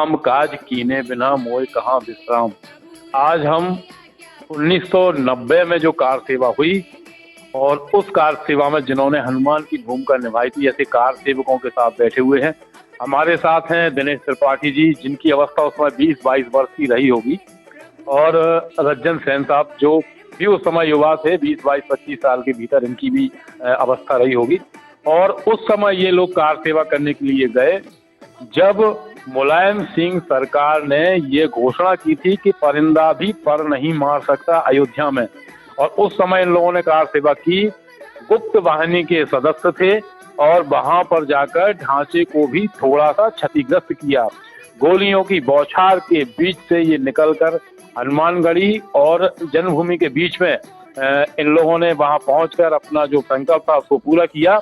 काम काज कीने बिना मोय कहाँ विश्राम। आज हम 1990 में जो कार सेवा हुई और उस कार सेवा में जिन्होंने हनुमान की भूमिका निभाई थी, ऐसे कार सेवकों के साथ बैठे हुए हैं। हमारे साथ हैं दिनेश त्रिपाठी जी, जिनकी अवस्था उस समय 20-22 वर्ष की रही होगी, और रज्जन सेन साहब, जो भी उस समय युवा थे, 20-22-25 साल के भीतर इनकी भी अवस्था रही होगी। और उस समय ये लोग कार सेवा करने के लिए गए जब मुलायम सिंह सरकार ने ये घोषणा की थी कि परिंदा भी पर नहीं मार सकता अयोध्या में। और उस समय इन लोगों ने कार सेवा की, गुप्त वाहिनी के सदस्य थे और वहां पर जाकर ढांचे को भी थोड़ा सा क्षतिग्रस्त किया। गोलियों की बौछार के बीच से ये निकलकर हनुमानगढ़ी और जन्मभूमि के बीच में इन लोगों ने वहां पहुंचकर अपना जो संकल्प था उसको पूरा किया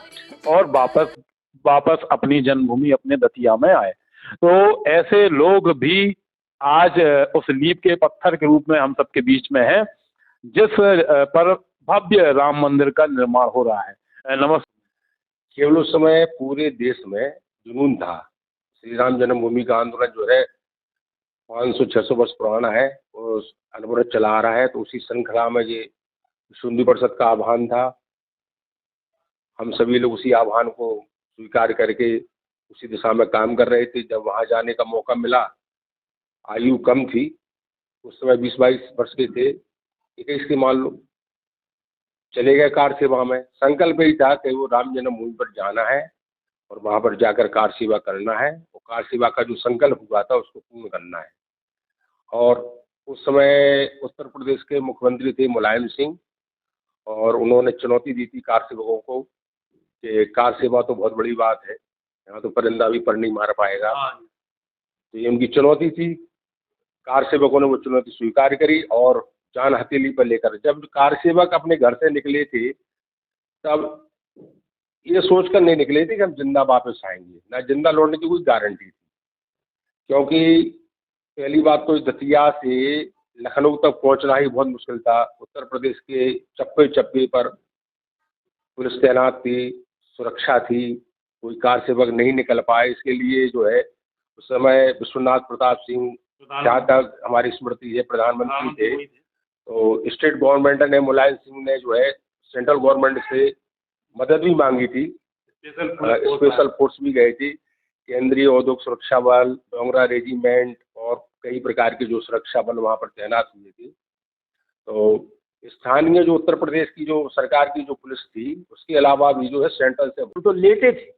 और वापस अपनी जन्मभूमि, अपने दतिया में आए। तो ऐसे लोग भी आज उस लीप के पत्थर के रूप में हम सबके बीच में हैं, जिस पर भव्य राम मंदिर का निर्माण हो रहा है। नमस्कार। केवल उस समय पूरे देश में जुनून था। श्री राम जन्मभूमि का आंदोलन जो है 500-600 वर्ष पुराना है और अनवरत चला आ रहा है। तो उसी श्रृंखला में ये विश्व हिंदू परिषद का आह्वान था। हम सभी लोग उसी आह्वान को स्वीकार करके उसी दिशा में काम कर रहे थे। जब वहाँ जाने का मौका मिला, आयु कम थी, उस समय 20-22 वर्ष के थे, 21 के मान लो, चले गए कार सेवा में। संकल्प यही था कि वो राम जन्मभूमि पर जाना है और वहाँ पर जाकर कार सेवा करना है और कार सेवा का जो संकल्प हुआ था उसको पूर्ण करना है। और उस समय उत्तर प्रदेश के मुख्यमंत्री थे मुलायम सिंह, और उन्होंने चुनौती दी थी कार सेवकों को कि कार सेवा तो बहुत बड़ी बात है, यहाँ तो परिंदा भी पर नहीं मार पाएगा। तो ये उनकी चुनौती थी। कार सेवकों ने वो चुनौती स्वीकार करी और जान हथेली पर लेकर जब कार सेवक अपने घर से निकले थे, तब ये सोचकर नहीं निकले थे कि हम जिंदा वापस आएंगे, ना जिंदा लौटने की कोई गारंटी थी। क्योंकि पहली बात तो दतिया से लखनऊ तक पहुंचना ही बहुत मुश्किल था। उत्तर प्रदेश के चप्पे चप्पे पर पुलिस तैनात थी, सुरक्षा थी, कोई कार सेवक नहीं निकल पाए। इसके लिए जो है उस समय विश्वनाथ प्रताप सिंह, जहाँ तक हमारी स्मृति है, प्रधानमंत्री थे। तो स्टेट गवर्नमेंट ने, मुलायम सिंह ने जो है सेंट्रल गवर्नमेंट से मदद भी मांगी थी। स्पेशल फोर्स भी गए थे, केंद्रीय औद्योगिक सुरक्षा बल, डोगरा रेजिमेंट और कई प्रकार के जो सुरक्षा बल वहाँ पर तैनात हुए थे। तो स्थानीय जो उत्तर प्रदेश की जो सरकार की जो पुलिस थी, उसके अलावा भी जो है सेंट्रल से तो लेते थे।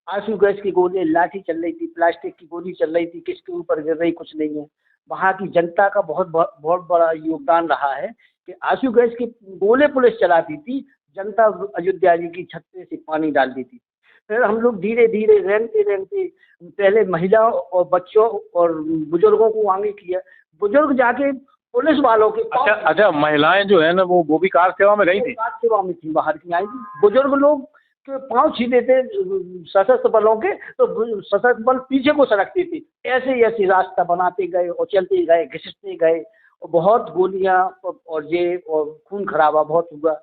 आंसू गैस की गोली, लाठी चल रही थी, प्लास्टिक की गोली चल रही थी, किसके ऊपर गिर रही कुछ नहीं है। वहाँ की जनता का बहुत बड़ा योगदान रहा है कि आंसू गैस की गोले पुलिस चलाती थी, जनता अयोध्या जी की छत पे से पानी डाल देती। फिर हम लोग धीरे धीरे रेंगते रेंगते पहले महिलाओं और बच्चों और बुजुर्गों को आगे किया। बुजुर्ग जाके पुलिस वालों के अच्छा, महिलाएं जो है ना वो भी कार सेवा में गई थी? कार सेवा में थी, बाहर की आई थी। बुजुर्ग लोग के पाँव छीने थे सशस्त्र बलों के, तो सशस्त्र बल पीछे को सरकते थे। ऐसे ऐसे रास्ता बनाते गए और चलते गए, घिसटते गए और बहुत गोलियां और ये और खून खराबा बहुत हुआ।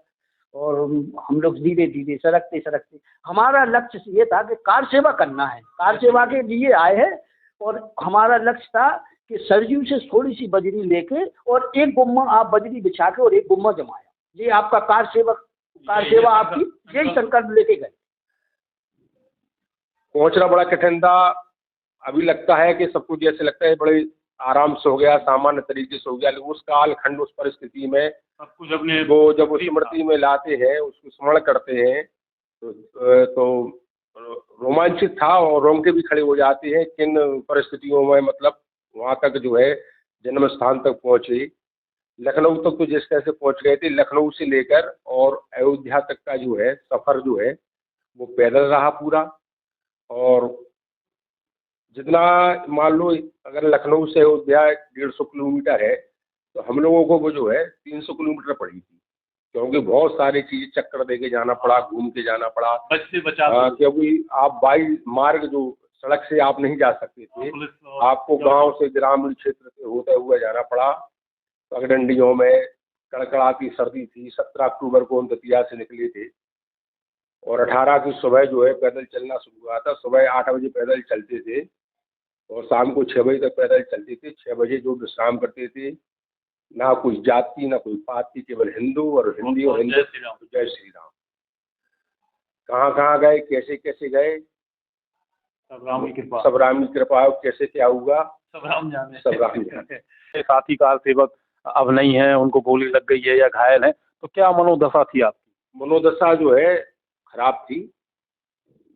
और हम लोग धीरे धीरे सरकते सरकते, हमारा लक्ष्य ये था कि कार सेवा करना है, कार सेवा के लिए आए हैं। और हमारा लक्ष्य था कि सरजू से थोड़ी सी बजरी लेके और एक गुम्मा आप बजरी बिछा के और एक गुम्मा जमाया, ये आपका कार सेवा आपकी, यही संकल्प लेके गए। पहुंचना बड़ा कठिन था। अभी लगता है कि सब कुछ जैसे लगता है बड़े आराम से हो गया, सामान्य तरीके से हो गया, लेकिन उस काल खंड, उस परिस्थिति में सब कुछ अपने वो जब उस स्मृति में लाते हैं, उसको स्मरण करते हैं, तो रोमांचित था और रोंगटे भी खड़े हो जाते हैं। किन परिस्थितियों में मतलब वहाँ तक जो है जन्म स्थान तक पहुँचे, लखनऊ तक तो जिस तरह से पहुँच गए थे, लखनऊ से लेकर और अयोध्या तक का जो है सफ़र जो है वो पैदल रहा पूरा। और जितना मान लो अगर लखनऊ से अयोध्या 150 किलोमीटर है, तो हम लोगों को वो जो है 300 किलोमीटर पड़ी थी, क्योंकि बहुत सारी चीज़ें चक्कर दे के जाना पड़ा, घूम के जाना पड़ा। क्योंकि आप बाई मार्ग जो सड़क से आप नहीं जा सकते थे, आपको गांव से ग्रामीण क्षेत्र से होते हुए जाना पड़ा। पगडंडियों में कड़कड़ाती सर्दी थी। 17 अक्टूबर को हम दतिया से निकले थे और 18 की सुबह जो है पैदल चलना शुरू हुआ था। सुबह 8 बजे पैदल चलते थे और शाम को 6 बजे तक पैदल चलते थे। 6 बजे जो विश्राम करते थे, ना कोई जाति ना कोई पात थी, केवल हिंदू और हिंदी और हिंदू। जय श्री राम। जय श्री राम। कहाँ कहाँ गए, कैसे कैसे गए, सब राम की कृपा। सब राम की कृपा। कैसे क्या हुआ, सब राम जाने। सब राम जाने। साथी कार सेवक अब नहीं है, उनको गोली लग गई है या घायल है, तो क्या मनोदशा थी आपकी? मनोदशा जो है खराब थी,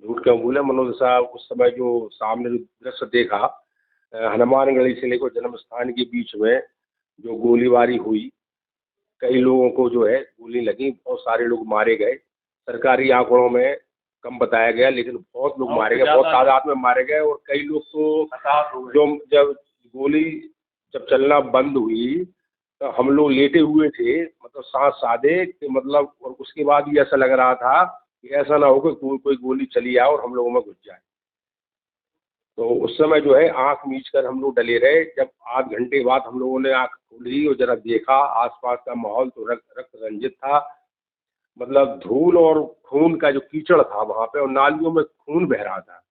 झूठ क्यों बोले। मनोदशा उस समय जो सामने जो दृश्य देखा, हनुमानगढ़ी से लेकर जन्म स्थान के बीच में जो गोलीबारी हुई, कई लोगों को जो है गोली लगी, बहुत सारे लोग मारे गए। सरकारी आंकड़ों में कम बताया गया, लेकिन बहुत लोग मारे गए, बहुत तादाद में मारे गए। और कई लोग तो जो जब गोली जब चलना बंद हुई तो हम लोग लेटे हुए थे, मतलब सांस साधे कि मतलब, और उसके बाद भी ऐसा लग रहा था कि ऐसा ना हो कि कोई गोली चली आए और हम लोगों में घुस जाए। तो उस समय जो है आंख मीच कर हम लोग डले रहे। जब आध घंटे बाद हम लोगों ने आंख खोली और जरा देखा आसपास का माहौल, तो रक्त रंजित था। मतलब धूल और खून का जो कीचड़ था वहाँ पे, और नालियों में खून बह रहा था।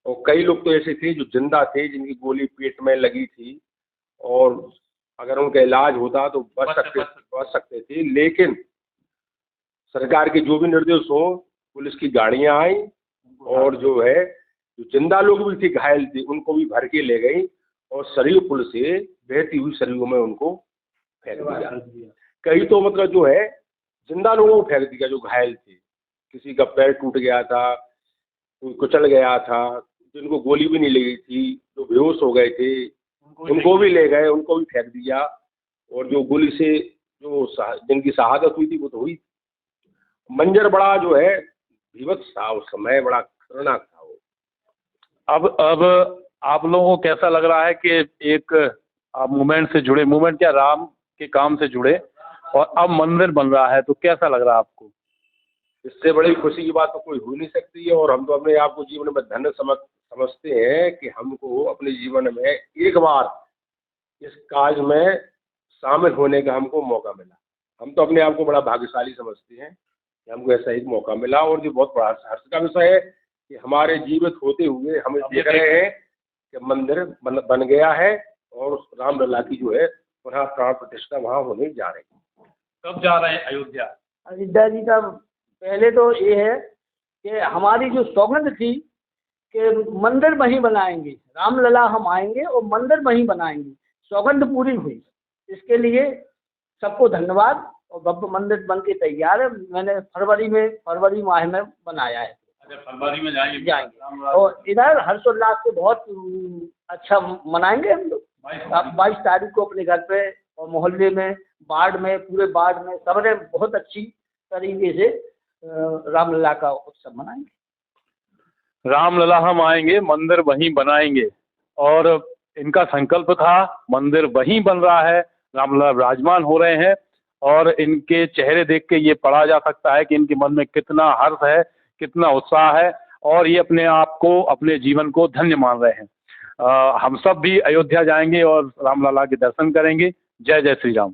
और कई लोग तो ऐसे थे जो जिंदा थे, जिनकी गोली पेट में लगी थी, और अगर उनका इलाज होता तो बच सकते थे। लेकिन सरकार के जो भी निर्देश हो, पुलिस की गाड़ियां आई और जो है जो जिंदा लोग भी थे, घायल थे, उनको भी भर के ले गई और सरयू पुल से बहती हुई सरयू में उनको फेंक दिया। कई तो मतलब जो है जिंदा लोगों को फेंक दिया जो घायल थे। किसी का पैर टूट गया था, कोई कुचल गया था, जिनको गोली भी नहीं लगी थी, जो बेहोश हो गए थे, उनको भी ले गए, उनको भी फेंक दिया। और जो गोली से जिनकी शहादत हुई थी वो तो हुई। मंजर बड़ा जो है विभत्स था, उस समय बड़ा खतरनाक था वो। अब आप लोगों को कैसा लग रहा है कि एक आप मूवमेंट से जुड़े, मूवमेंट क्या, राम के काम से जुड़े, और अब मंदिर बन रहा है, तो कैसा लग रहा है आपको? इससे बड़ी खुशी की बात तो कोई हो नहीं सकती है। और हम तो अपने आप को जीवन में धन्य समझते हैं कि हमको अपने जीवन में एक बार इस काज में शामिल होने का हमको मौका मिला। हम तो अपने आप को बड़ा भाग्यशाली समझते हैं कि हमको ऐसा एक मौका मिला। और जो बहुत बड़ा हर्ष का विषय है कि हमारे जीवित होते हुए हम देख रहे हैं कि मंदिर बन गया है और रामलला की जो है पुनः प्राण प्रतिष्ठा वहाँ होने जा रही है। कब जा रहे हैं अयोध्या? अयोध्या जी का पहले तो ये है कि हमारी जो सौगंध थी कि मंदिर वहीं बनाएंगे, रामलला हम आएंगे और मंदिर वहीं बनाएंगे, सौगंध पूरी हुई। इसके लिए सबको धन्यवाद। और भव्य मंदिर बन के तैयार है। मैंने फरवरी माह में बनाया है। अच्छा, फरवरी में जाएंगे। और इधर हर्षोल्लास से बहुत अच्छा मनाएंगे हम लोग। 22 तारीख को अपने घर पे और मोहल्ले में, वार्ड में, पूरे वार्ड में सबने बहुत अच्छी तरीके से रामलला का उत्सव मनाएंगे। रामलला हम आएंगे, मंदिर वहीं बनाएंगे, और इनका संकल्प था, मंदिर वहीं बन रहा है, रामलला विराजमान हो रहे हैं। और इनके चेहरे देख के ये पढ़ा जा सकता है कि इनके मन में कितना हर्ष है, कितना उत्साह है, और ये अपने आप को, अपने जीवन को धन्य मान रहे हैं। हम सब भी अयोध्या जाएंगे और रामलला के दर्शन करेंगे। जय जय श्री राम।